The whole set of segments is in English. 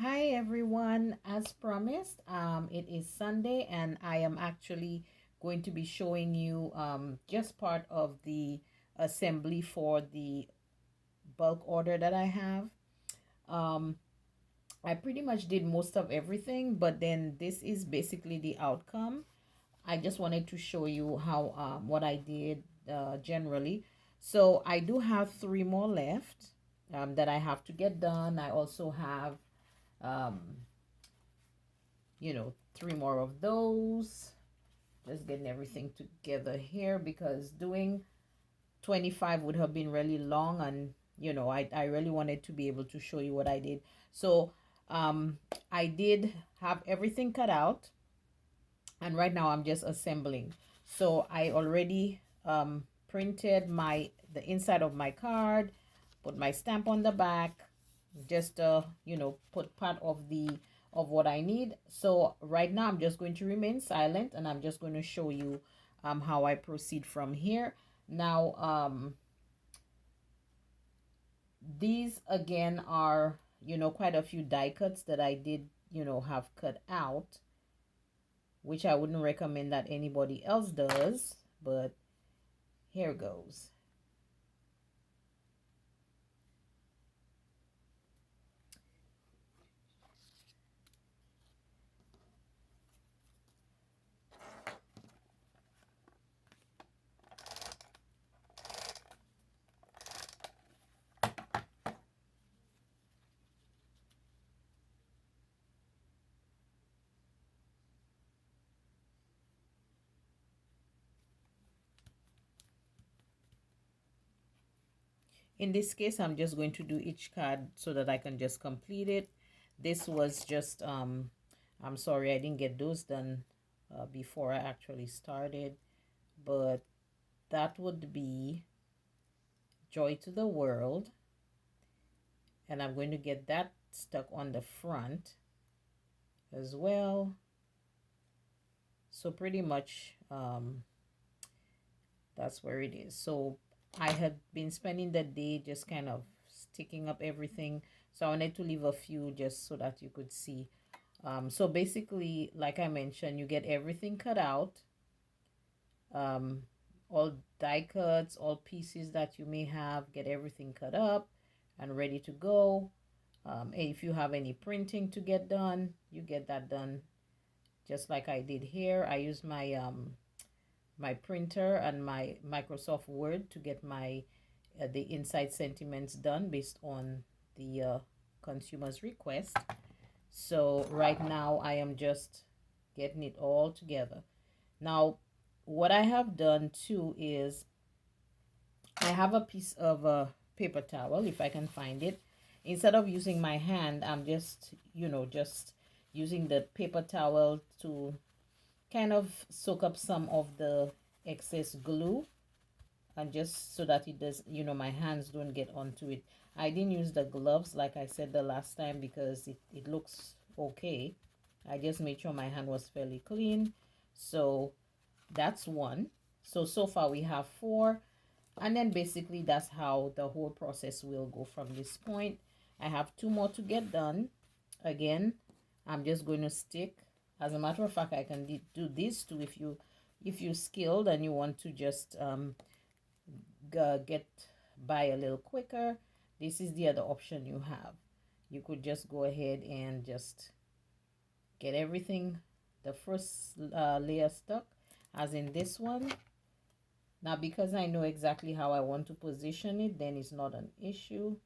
Hi everyone, as promised, it is Sunday and I am actually going to be showing you just part of the assembly for the bulk order that I have. Um, I pretty much did most of everything, but then this is basically the outcome. I just wanted to show you how what I did generally. So I do have three more left that I have to get done. I also have um, three more of those. Just getting everything together here because doing 25 would have been really long, and I really wanted to be able to show you what I did. So I did have everything cut out, and right now I'm just assembling. So I already printed the inside of my card, put my stamp on the back, just put part of the of what I need. So right now I'm just going to remain silent and I'm just going to show you how I proceed from here. Now these again are quite a few die cuts that I did have cut out, which I wouldn't recommend that anybody else does, but here goes. In this case, I'm just going to do each card so that I can just complete it. This was just, I'm sorry I didn't get those done before I actually started, but that would be Joy to the World. And I'm going to get that stuck on the front as well. So pretty much that's where it is. So I had been spending the day just kind of sticking up everything. So I wanted to leave a few just so that you could see. So basically, like I mentioned, you get everything cut out. Um, all die cuts, all pieces that you may have, get everything cut up and ready to go. If you have any printing to get done, you get that done just like I did here. I use my printer and my Microsoft Word to get my the inside sentiments done based on the consumer's request. So right now I am just getting it all together. Now, what I have done too is I have a piece of a paper towel, if I can find it. Instead of using my hand, I'm just, just using the paper towel to kind of soak up some of the excess glue, and just so that it does, my hands don't get onto it. I didn't use the gloves like I said the last time because it looks okay. I just made sure my hand was fairly clean. So that's one. So far we have four, and then basically that's how the whole process will go from this point. I have two more to get done. Again, I'm just going to stick. As a matter of fact, I can do these two if you're skilled and you want to just get by a little quicker. This is the other option you have. You could just go ahead and just get everything, the first layer stuck, as in this one. Now, because I know exactly how I want to position it, then it's not an issue.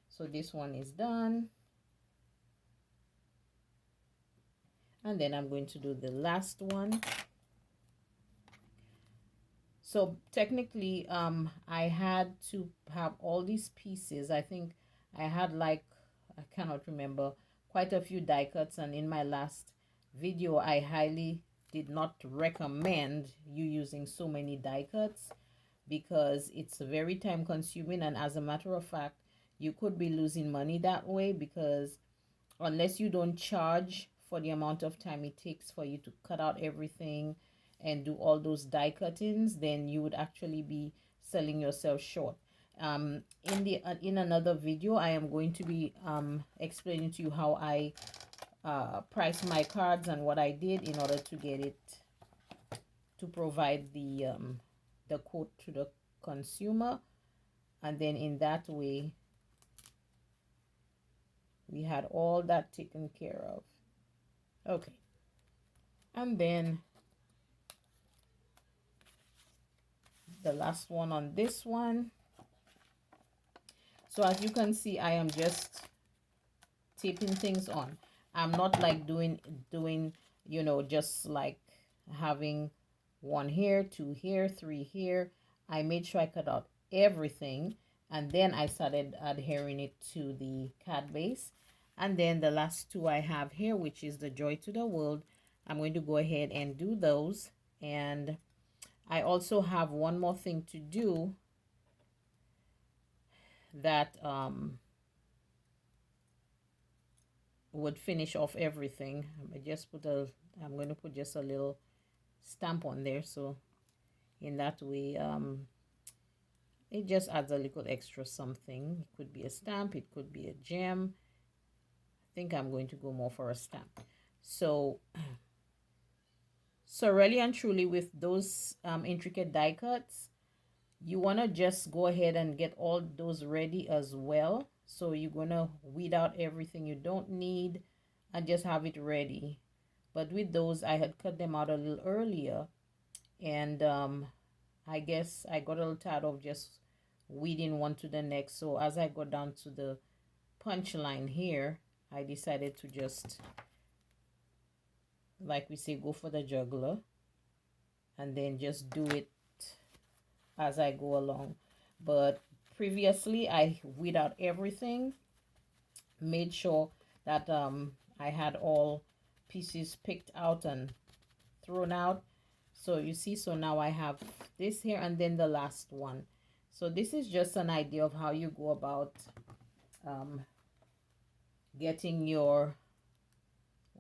So this one is done. And then I'm going to do the last one. So technically, I had to have all these pieces. I think I had like, I cannot remember, quite a few die cuts. And in my last video, I highly did not recommend you using so many die cuts because it's very time consuming. And as a matter of fact, you could be losing money that way because unless you don't charge for the amount of time it takes for you to cut out everything and do all those die cuttings, then you would actually be selling yourself short. In another video, I am going to be explaining to you how I price my cards and what I did in order to get it to provide the quote to the consumer, and then in that way we had all that taken care of. Okay, and then the last one on this one. So as you can see, I am just taping things on. I'm not like doing you know, just like having one here, two here, three here. I made sure I cut out everything, and then I started adhering it to the card base. And then the last two I have here, which is the Joy to the World, I'm going to go ahead and do those. And I also have one more thing to do that would finish off everything. I'm going to put just a little stamp on there, so in that way it just adds a little extra something. It could be a stamp, it could be a gem. I think I'm going to go more for a stamp. So really and truly, with those intricate die cuts, you want to just go ahead and get all those ready as well. So you're going to weed out everything you don't need and just have it ready. But with those, I had cut them out a little earlier, and I guess I got a little tired of just weeding one to the next. So as I got down to the punch line here, I decided to just, like we say, go for the juggler and then just do it as I go along. But previously, I weed out everything, made sure that I had all pieces picked out and thrown out. So you see, so now I have this here and then the last one. So this is just an idea of how you go about getting your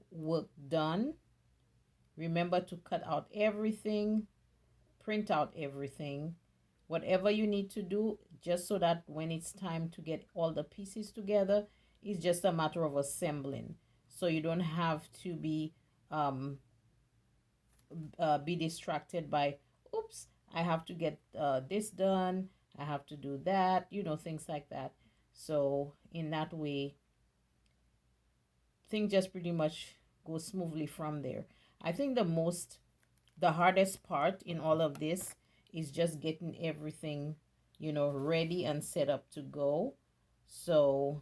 work done. Remember to cut out everything, print out everything, whatever you need to do, just so that when it's time to get all the pieces together, it's just a matter of assembling. So you don't have to be distracted by, oops, I have to get this done, I have to do that, you know, things like that. So in that way, things just pretty much go smoothly from there. I think the hardest part in all of this is just getting everything, you know, ready and set up to go. So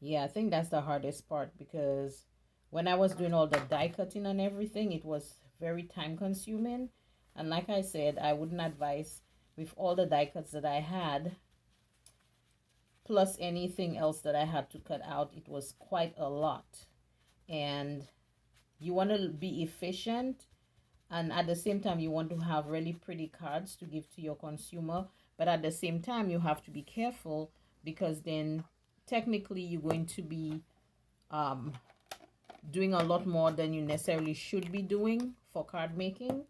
yeah, I think that's the hardest part, because when I was doing all the die cutting and everything, it was very time consuming. And like I said, I wouldn't advise, with all the die cuts that I had, plus anything else that I had to cut out, it was quite a lot. And you want to be efficient, and at the same time you want to have really pretty cards to give to your consumer, but at the same time you have to be careful, because then technically you're going to be doing a lot more than you necessarily should be doing for card making,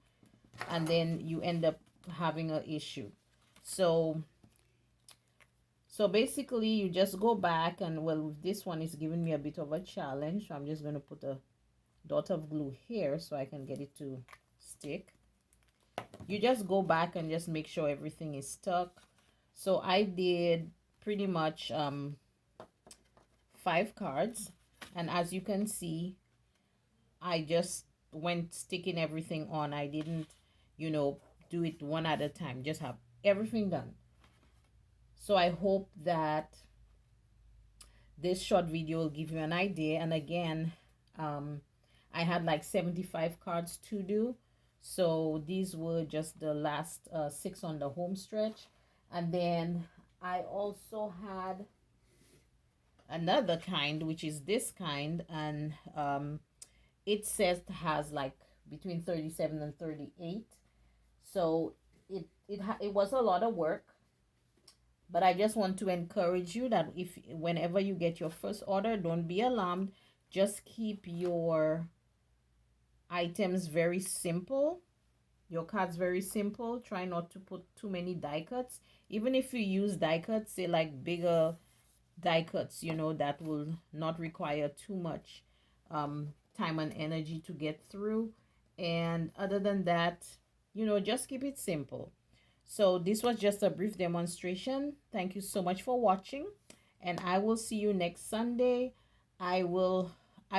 and then you end up having an issue. So basically you just go back, and well, this one is giving me a bit of a challenge, so I'm just going to put a dot of glue here so I can get it to stick. You just go back and just make sure everything is stuck. So I did pretty much 5 cards, and as you can see, I just went sticking everything on. I didn't, you know, do it one at a time, just have everything done. So I hope that this short video will give you an idea. And again, I had like 75 cards to do, so these were just the last 6 on the home stretch. And then I also had another kind, which is this kind, and it says it has like between 37 and 38. So it was a lot of work, but I just want to encourage you that whenever you get your first order, don't be alarmed. Just keep your items very simple, your cards very simple. Try not to put too many die cuts. Even if you use die cuts, say like bigger die cuts, that will not require too much time and energy to get through. And other than that, just keep it simple. So this was just a brief demonstration. Thank you so much for watching, and I will see you next Sunday. I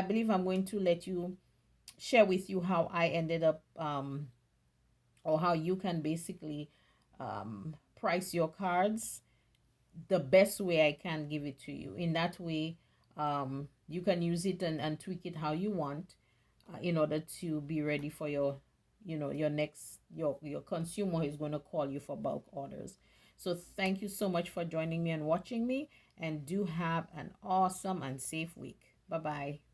believe I'm going to let you share with you how I ended up, or how you can basically price your cards the best way I can give it to you. In that way, you can use it and tweak it how you want, in order to be ready for your next, your consumer is going to call you for bulk orders. So thank you so much for joining me and watching me, and do have an awesome and safe week. Bye bye.